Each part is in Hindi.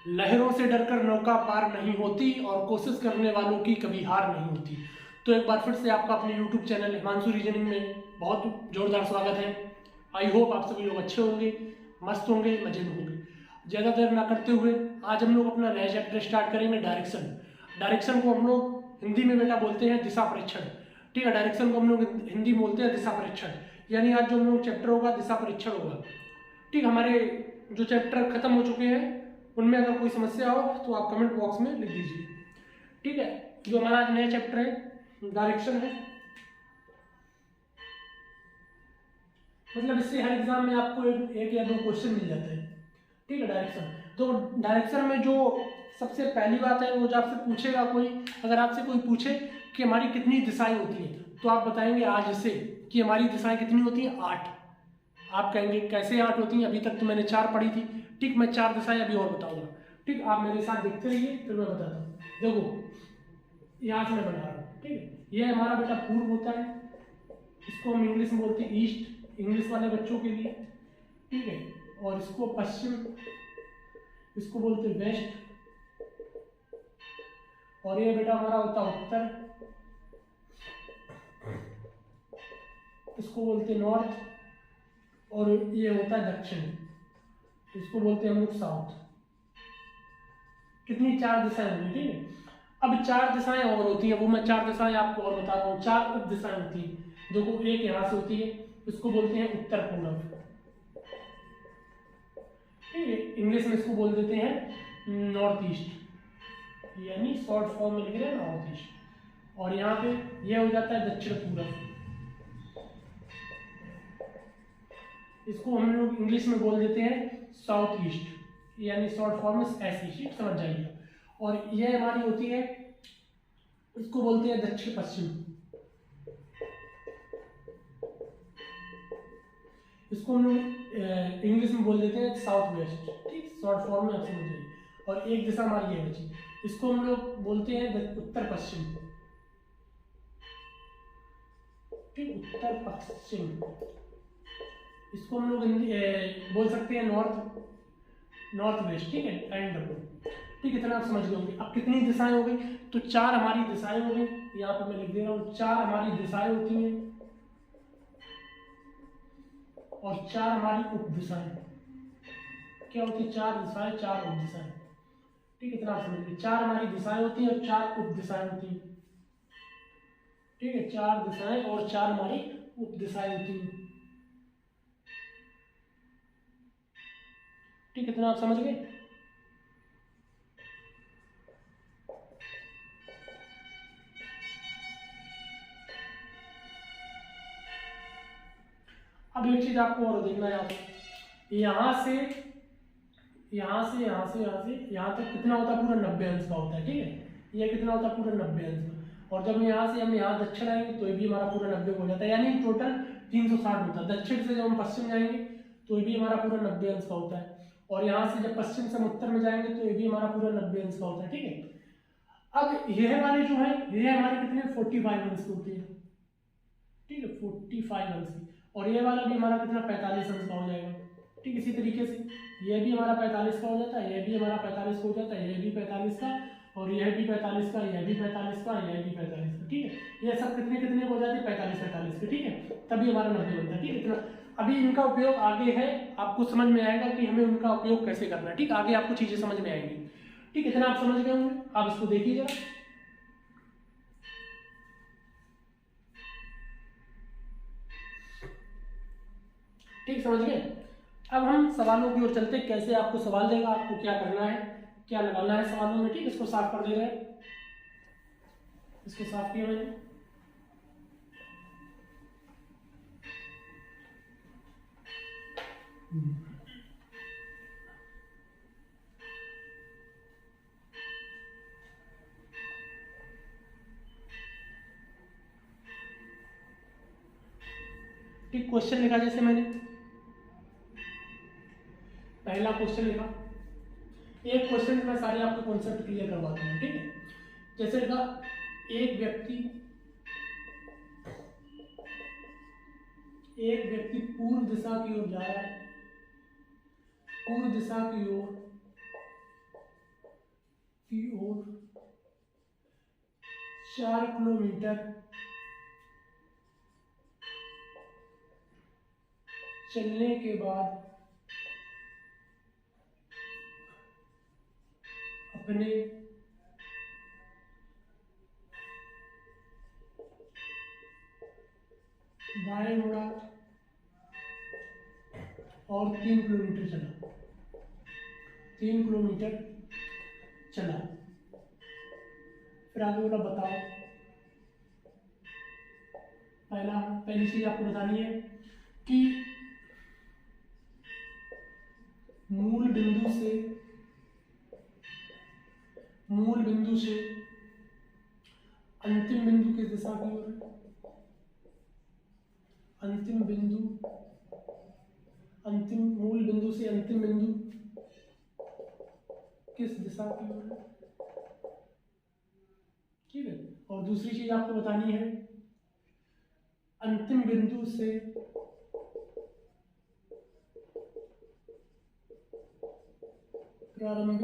लहरों से डरकर नौका पार नहीं होती और कोशिश करने वालों की कभी हार नहीं होती। तो एक बार फिर से आपका अपने YouTube चैनल हिमांशु रीजनिंग में बहुत जोरदार स्वागत है। आई होप आप सभी लोग अच्छे होंगे, मस्त होंगे, मजे में होंगे। ज़्यादा देर ना करते हुए आज हम लोग अपना नया चैप्टर स्टार्ट करेंगे, डायरेक्शन। डायरेक्शन को हम लोग हिंदी में बेटा बोलते हैं दिशा परीक्षण। ठीक है, डायरेक्शन को हम लोग हिंदी में बोलते हैं दिशा परीक्षण। यानी आज जो हम लोग चैप्टर होगा दिशा परीक्षण होगा। ठीक, हमारे जो चैप्टर खत्म हो चुके हैं उनमें अगर कोई समस्या हो तो आप कमेंट बॉक्स में लिख दीजिए। ठीक है, जो हमारा आज नया चैप्टर है डायरेक्शन है। मतलब इससे हर एग्जाम में आपको एक या दो क्वेश्चन मिल जाते हैं। ठीक है, डायरेक्शन। तो डायरेक्शन में जो सबसे पहली बात है वो जो आपसे पूछेगा कोई, अगर आपसे कोई पूछे कि हमारी कितनी दिशाएं होती हैं तो आप बताएंगे आज से कि हमारी दिशाएं कितनी होती हैं, 8। आप कहेंगे कैसे 8 होती हैं, अभी तक तो मैंने 4 पढ़ी थी। ठीक, मैं 4 दिशाएं अभी और बताऊंगा। ठीक, आप मेरे साथ देखते रहिए फिर मैं बताता हूँ। देखो यहाँ से मैं बना रहा हूँ। ठीक है, ये हमारा बेटा पूर्व होता है, इसको हम इंग्लिश में बोलते हैं ईस्ट, इंग्लिश वाले बच्चों के लिए। ठीक है, और इसको पश्चिम, इसको बोलते हैं वेस्ट, और ये बेटा हमारा होता है उत्तर, इसको बोलते हैं नॉर्थ, और ये होता है दक्षिण, इसको बोलते हैं हम लोग साउथ। कितनी 4 दिशाएं होंगी। ठीक है, अब 4 दिशाएं और होती हैं, वो मैं 4 दिशाएं आपको और बता रहा हूँ। 4 उप दिशाएं होती हैं। देखो एक यहाँ से होती है, इसको बोलते हैं उत्तर पूर्व। ठीक है, इंग्लिश में इसको बोल देते हैं नॉर्थ ईस्ट, यानी शॉर्ट फॉर्म में लिख रहे हैं नॉर्थ ईस्ट। और यहाँ पे यह हो जाता है दक्षिण पूर्व, इसको हम लोग इंग्लिश में बोल देते हैं साउथ ईस्ट, यानी शॉर्ट फॉर्म में एस ईस्ट, समझ जाइए। और यह हमारी होती है, इसको बोलते हैं दक्षिण पश्चिम, इसको हम लोग इंग्लिश में बोल देते हैं साउथ वेस्ट। ठीक, शॉर्ट फॉर्म में आप समझ जाइए। और एक दिशा हमारी ये बची, इसको हम लोग बोलते हैं उत्तर पश्चिम। ठीक, उत्तर पश्चिम, इसको हम लोग बोल सकते हैं नॉर्थ वेस्ट। ठीक है, एंड ठीक, इतना आप समझ गए होंगे। अब कितनी दिशाएं हो गई, तो 4 हमारी दिशाएं हो गई। यहाँ पे मैं लिख दे रहा हूँ 4 हमारी दिशाएं होती हैं और 4 हमारी उप दिशाएं। क्या होती है, 4 दिशाएं, 4 उप दिशाएं। ठीक, इतना आप समझ गए। 4 हमारी दिशाएं होती हैं और 4 उप दिशाएं होती हैं। ठीक है, 4 दिशाएं और 4 हमारी उप दिशाएं होती हैं। ठीक, इतना आप समझ गए। अब एक चीज आपको और देखना है, यहाँ से यहाँ तक कितना होता है, पूरा 90 अंश का होता है। ठीक है, ये कितना होता है, पूरा 90 अंश का। और जब यहाँ से हम यहाँ दक्षिण आएंगे तो ये भी हमारा पूरा 90 हो जाता है, यानी टोटल 360 होता है। दक्षिण से जब हम पश्चिम जाएंगे तो ये भी हमारा पूरा 90 अंश का होता है, और यहाँ से जब पश्चिम से हम उत्तर में जाएंगे तो ये भी हमारा पूरा 90 अंश का होता है। ठीक है, अब यह वाले जो है ये हमारे कितने 45 अंश की होती है। ठीक है, 45 अंश की। और ये वाला भी हमारा कितना 45 अंश का हो जाएगा। ठीक, इसी तरीके से ये भी हमारा 45 का हो जाता है, ये भी हमारा 45 का हो जाता है, ये भी 45 का, और यह भी 45 का, यह भी 45 का, यह भी 45 का। ठीक है, ये सब कितने कितने हो जाते हैं, 45 के। ठीक है, तभी हमारा 90 बनता है। ठीक है, इतना। अभी इनका उपयोग आगे है, आपको समझ में आएगा कि हमें उनका उपयोग कैसे करना है। ठीक, आगे आपको चीजें समझ में आएंगी। ठीक, इतना आप समझ गए होंगे। आप इसको देखिए जरा। ठीक, समझ गए। अब हम सवालों की ओर चलते, कैसे आपको सवाल देगा, आपको क्या करना है, क्या लगाना है सवालों में। ठीक, इसको साफ कर दे रहे हैं, इसको साफ किया मैंने। ठीक, क्वेश्चन लिखा जैसे मैंने पहला क्वेश्चन लिखा, एक क्वेश्चन में सारे आपको कॉन्सेप्ट क्लियर करवाते हैं। ठीक है, जैसे लिखा, एक व्यक्ति पूर्व दिशा की ओर जा रहा है, पूर्व दिशा की ओर की ओर 4 किलोमीटर चलने के बाद अपने बाएं मुड़ा और 3 किलोमीटर चला। 3 किलोमीटर चला। फिर आगे बोला बताओ। पहली चीज आपको बतानी है कि मूल बिंदु से अंतिम बिंदु किस दिशा की ओर है? मूल बिंदु से अंतिम बिंदु किस दिशा की ओर है? ठीक है। और दूसरी चीज आपको बतानी है अंतिम बिंदु से प्रारंभिक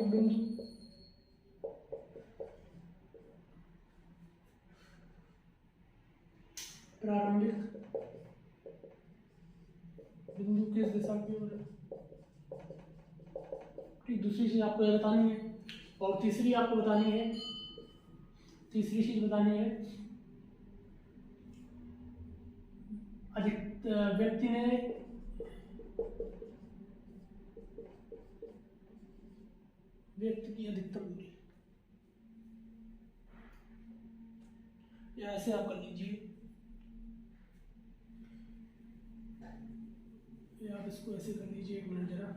बिंदु किस दिशा की ओर है? ठीक, दूसरी चीज आपको यह बतानी है। और तीसरी चीज बतानी है व्यक्ति ने व्यक्ति की अधिकतम दूरी, या ऐसे आप कर लीजिए, या आप इसको ऐसे कर लीजिए। एक मिनट जरा,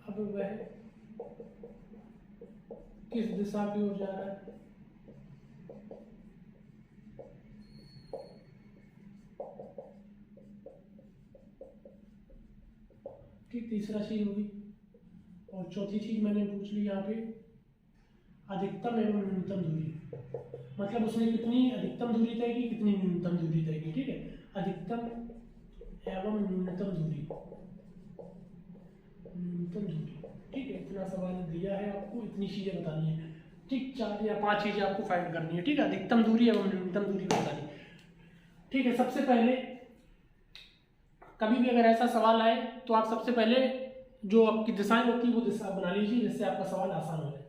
अब वह किस दिशा की ओर जा रहा है? ठीक, तीसरा चीज होगी। और चौथी चीज मैंने पूछ ली यहाँ पे अधिकतम एवं न्यूनतम दूरी। मतलब उसने कितनी अधिकतम दूरी तय की, कितनी न्यूनतम दूरी तय की। ठीक है, अधिकतम एवं न्यूनतम दूरी। ठीक है, इतना सवाल दिया है आपको, इतनी चीजें बतानी है। ठीक, 4 या 5 चीजें आपको फाइंड करनी है। ठीक है, अधिकतम दूरी एवं न्यूनतम दूरी बतानी। ठीक है, सबसे पहले कभी भी अगर ऐसा सवाल आए तो आप सबसे पहले जो आपकी दिशाएं होती है वो दिशा बना लीजिए, जिससे आपका सवाल आसान हो जाए।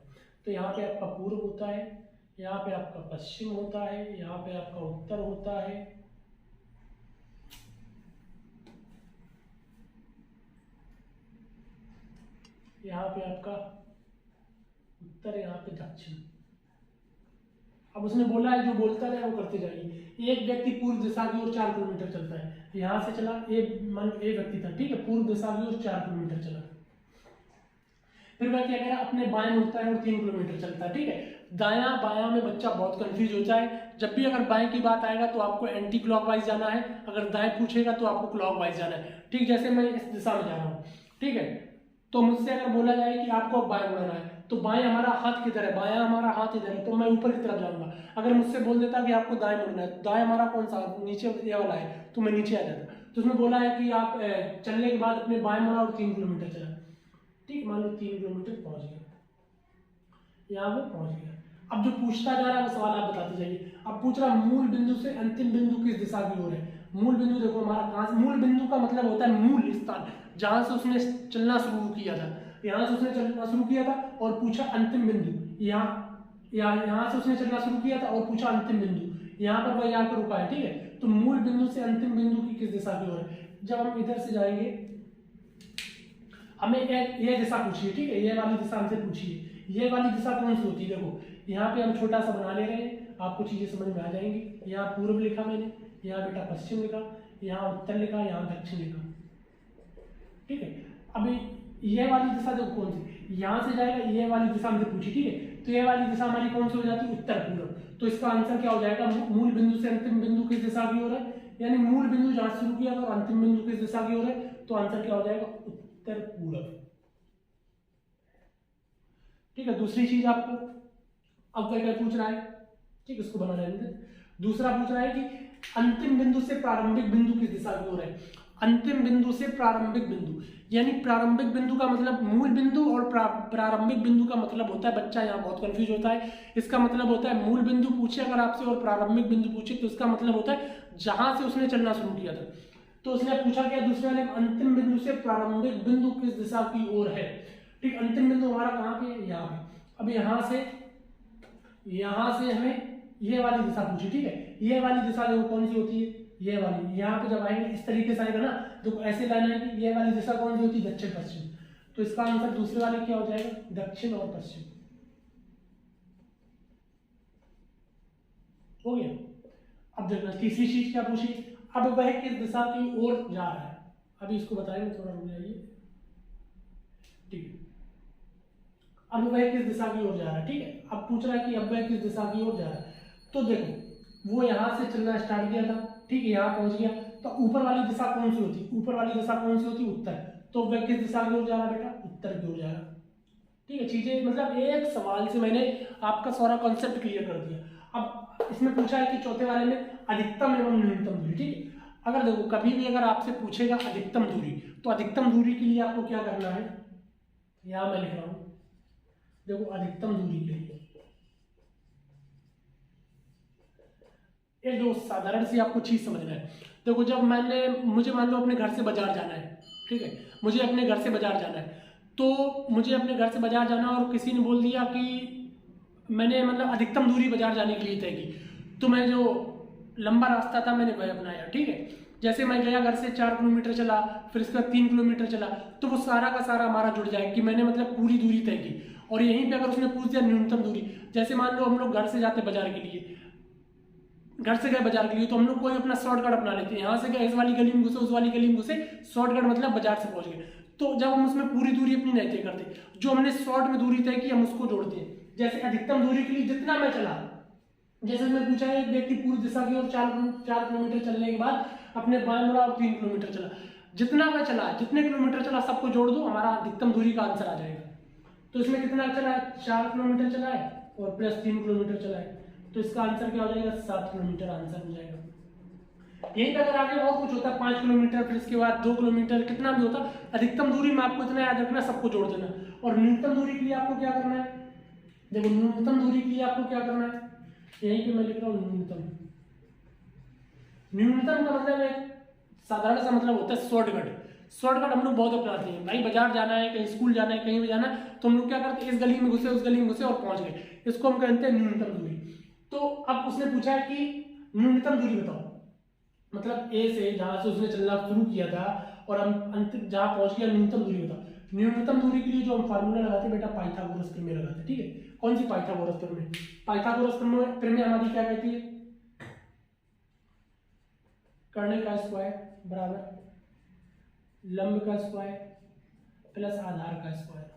तो यहाँ पे आपका पूर्व होता है, यहाँ पे आपका पश्चिम होता है, यहाँ पे आपका उत्तर होता है, यहाँ पे आपका उत्तर, यहाँ पे दक्षिण। अब उसने बोला है जो बोलता रहे वो करते जाइए। एक व्यक्ति पूर्व दिशा की ओर 4 किलोमीटर चलता है। यहाँ से चला, ए व्यक्ति था। ठीक है, पूर्व दिशा की ओर 4 किलोमीटर चला। फिर वह क्या कह रहा है, अपने बाएं मुड़ता है और 3 किलोमीटर चलता है। ठीक है, दायां बायां में बच्चा बहुत कंफ्यूज होता है। जब भी अगर बाएं की बात आएगा तो आपको एंटी क्लॉकवाइज जाना है, अगर दाएं पूछेगा तो आपको क्लॉकवाइज जाना है। ठीक, जैसे मैं इस दिशा में जा रहा हूँ। ठीक है, तो मुझसे अगर बोला जाए कि आपको बाएं मुड़ना है तो बाएं हमारा हाथ किधर है, बायां हमारा हाथ इधर है, तो मैं ऊपर की तरफ जाऊंगा। अगर मुझसे बोल देता कि आपको दाएं मुड़ना है, दाएं हमारा कौन सा, नीचे ये वाला है, तो मैं नीचे आ जाता। तो उसमें बोला है कि आप चलने के बाद अपने बाएं मुड़ा और 3 किलोमीटर चला। ठीक, मान लो 3 किलोमीटर पहुंच गया, यहाँ वो पहुंच गया। अब जो पूछता जा रहा है वो सवाल आप बताते जाइए। अब पूछ रहा मूल बिंदु से अंतिम बिंदु किस दिशा की ओर है। मूल बिंदु देखो हमारा कहाँ से, मूल बिंदु का मतलब होता है मूल स्थान, जहां से उसने चलना शुरू किया था। यहाँ से उसने चलना शुरू किया था और पूछा अंतिम बिंदु, यहाँ से उसने चलना शुरू किया था और पूछा अंतिम बिंदु, यहाँ पर वह जाकर रुका है। ठीक है, तो मूल बिंदु से अंतिम बिंदु की किस दिशा की ओर है। जब हम इधर से जाएंगे हमें ये दिशा पूछिए। ठीक है, ये वाली दिशा हमसे पूछिए, ये वाली दिशा कौन सी होती है। देखो यहाँ पे हम छोटा सा बना ले रहे हैं, आपको चीजें समझ में आ जाएंगी। यहाँ पूर्व लिखा मैंने, यहाँ बेटा पश्चिम लिखा, यहाँ उत्तर लिखा, यहाँ दक्षिण लिखा। ठीक है, अभी ये वाली दिशा देखो कौन सी, यहाँ से जाएगा, ये वाली दिशा हमसे पूछी। ठीक है, तो ये वाली दिशा हमारी कौन सी हो जाती है, उत्तर पूर्व। तो इसका आंसर क्या हो जाएगा, मूल बिंदु से अंतिम बिंदु किस दिशा की ओर है, यानी मूल बिंदु जहां शुरू किया था और अंतिम बिंदु किस दिशा की ओर है, तो आंसर क्या हो जाएगा, उत्तर पूर्व। ठीक है, दूसरी चीज आपको अब क्या पूछ रहा है। ठीक, इसको बना लेंगे। दूसरा पूछ रहा है कि अंतिम बिंदु से प्रारंभिक बिंदु किस दिशा की ओर है। अंतिम बिंदु से प्रारंभिक बिंदु, यानी प्रारंभिक बिंदु का मतलब मूल बिंदु और प्रारंभिक बिंदु का मतलब होता है, बच्चा यहाँ बहुत कंफ्यूज होता है, इसका मतलब होता है मूल बिंदु पूछे अगर आपसे और प्रारंभिक बिंदु पूछे तो इसका मतलब होता है जहां से उसने चलना शुरू किया था। तो उसने पूछा क्या दूसरे वाले, अंतिम बिंदु से प्रारंभिक बिंदु किस दिशा की ओर है। ठीक, अंतिम बिंदु हमारा कहाँ पे है, यहाँ पे। अब यहाँ से हमें ये वाली दिशा पूछी, ठीक है, ये वाली दिशा देखो कौन सी होती है, ये वाली। यहाँ पे जब आएंगे इस तरीके से आएगा ना, तो ऐसे लाइन आएगी, ये वाली दिशा कौन सी होती है, दक्षिण पश्चिम। तो इसका आंसर दूसरे वाले क्या हो जाएगा, दक्षिण और पश्चिम। हो गया। अब देखना तीसरी चीज क्या पूछी, अब वह किस दिशा की ओर जा रहा है। अभी इसको बताएंगे, थोड़ा रुक जाइए। ठीक है, अब वह किस दिशा की ओर जा रहा है। ठीक है, अब पूछ रहा है कि अब वह किस दिशा की ओर जा रहा है। तो देखो वो यहां से चलना स्टार्ट किया था, ठीक है, यहाँ पहुंच गया। तो ऊपर वाली दिशा कौन सी होती, ऊपर वाली दिशा कौन सी होती, उत्तर। तो वह किस दिशा की ओर जा रहा है बेटा, उत्तर की ओर जा रहा है। ठीक है, चीजें मतलब एक सवाल से मैंने आपका सारा कॉन्सेप्ट क्लियर कर दिया। अब इसमें पूछा है कि चौथे वाले में अधिकतम एवं न्यूनतम दूरी। ठीक है, अगर देखो कभी भी अगर आपसे पूछेगा अधिकतम दूरी, तो अधिकतम दूरी के लिए आपको क्या करना है, यहां मैं लिख रहा हूं, देखो अधिकतम दूरी के लिए एक जो साधारण सी आपको चीज समझना है। देखो जब मुझे मान लो अपने घर से बाजार जाना है, ठीक है, मुझे अपने घर से बाजार जाना है, तो मुझे अपने घर से बाजार जाना और किसी ने बोल दिया कि मैंने मतलब अधिकतम दूरी बाजार जाने के लिए तय की, तो मैं जो लंबा रास्ता था मैंने वह अपनाया। ठीक है, जैसे मैं गया घर से 4 किलोमीटर चला, फिर इसके बाद 3 किलोमीटर चला, तो वो सारा का सारा हमारा जुड़ जाएगा कि मैंने मतलब पूरी दूरी तय की। और यहीं पे अगर उसने पूछ दिया न्यूनतम दूरी, जैसे मान लो हम लोग घर से जाते बाजार के लिए, घर से गए बाजार के लिए, तो हम लोग कोई अपना शॉर्टकट अपना लेते हैं, यहाँ से गए इस वाली गली में घुसे उस वाली गली में घुसे, शॉर्टकट मतलब बाजार से पहुंच गए। तो जब हम उसमें पूरी दूरी अपनी नहीं तय करते, जो हमने शॉर्ट में दूरी तय की हम उसको जोड़ते हैं। जैसे अधिकतम दूरी के लिए जितना मैं चला, जैसे मैं पूछा है एक व्यक्ति पूरी दिशा की ओर 4 किलोमीटर चलने के बाद अपने बाएं मुड़ा और 3 किलोमीटर चला, जितना मैं चला, जितने किलोमीटर चला सबको जोड़ दो, हमारा अधिकतम दूरी का आंसर आ जाएगा। तो इसमें कितना चला है, 4 किलोमीटर चला है और प्लस 3 किलोमीटर चला है, तो इसका आंसर क्या हो जाएगा, 7 किलोमीटर आंसर हो जाएगा। यहीं पर अगर आगे और कुछ होता है 5 किलोमीटर, फिर इसके बाद 2 किलोमीटर, कितना भी होता, अधिकतम दूरी में आपको इतना याद रखना, सबको जोड़ देना। और न्यूनतम दूरी के लिए आपको क्या करना है, देखो न्यूनतम दूरी के लिए आपको क्या करना है, यहीं पे मैं लिख रहा हूँ न्यूनतम। न्यूनतम का मतलब एक साधारण सा मतलब होता है शॉर्टकट। शॉर्टकट हम लोग बहुत अपनाते हैं, भाई बाजार जाना है, कहीं स्कूल जाना है, कहीं भी जाना है, तो हम लोग क्या करते हैं, इस गली में घुसे उस गली में घुसे और पहुंच गए, इसको हम कहते हैं न्यूनतम दूरी। तो अब उसने पूछा है कि न्यूनतम दूरी बताओ, मतलब ए से जहां से उसने चलना शुरू किया था और हम अंतिम जहां पहुंच गया, न्यूनतम दूरी बताओ। न्यूनतम दूरी के लिए जो हम फार्मूला लगाते हैं बेटा, पाइथागोरस प्रमेय लगाते हैं। ठीक है, कौन सी पाइथागोरस प्रमेय, पाइथागोरस प्रमेय हमारी क्या कहती है, कर्ण का स्क्वायर बराबर लंब का स्क्वायर प्लस आधार का स्क्वायर।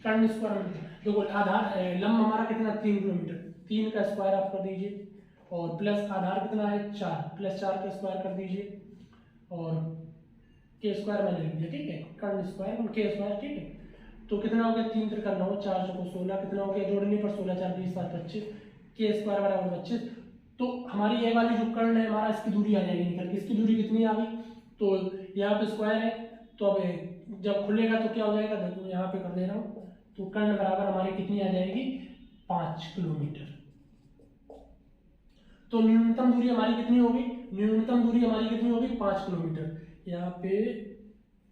कर्ण स्क्वायर देखो आधार लंब हमारा कितना 3 किलोमीटर, 3 का स्क्वायर आप कर दीजिए, और प्लस आधार कितना है 4, प्लस 4 का स्क्वायर कर दीजिए, और के स्क्वायर मैंने लिख दिया। ठीक है, कर्ण स्क्वायर और के स्क्वायर। ठीक है, तो कितना हो गया, 3 3 का 9, 4 4 16, कितना हो गया जोड़ने पर 16 4 20 7 25, के स्क्वायर बराबर 25। तो हमारी ये वाली जो कर्ण है हमारा, इसकी दूरी आ जाएगी निकल के, इसकी दूरी कितनी आ गई, तो यहाँ पे स्क्वायर है, तो अब जब खुलेगा तो क्या हो जाएगा, देखो यहाँ पे कर दे रहा हूँ, तो कर्ण बराबर हमारी कितनी आ जाएगी, 5 किलोमीटर। तो न्यूनतम दूरी हमारी कितनी होगी, न्यूनतम दूरी हमारी कितनी होगी, 5 किलोमीटर। यहाँ पे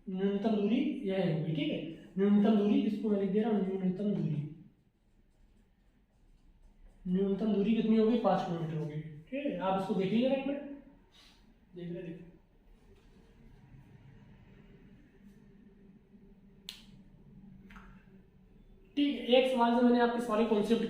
न्यूनतम दूरी यह होगी। ठीक है, न्यूनतम दूरी, इसको मैं लिख दे रहा हूँ न्यूनतम दूरी, न्यूनतम दूरी कितनी होगी, 5 किलोमीटर होगी। ठीक है, आप इसको देख लीजिए एक मिनट, देख रहे देखिए। ठीक है, एक सवाल से मैंने आपके सारे कॉन्सेप्ट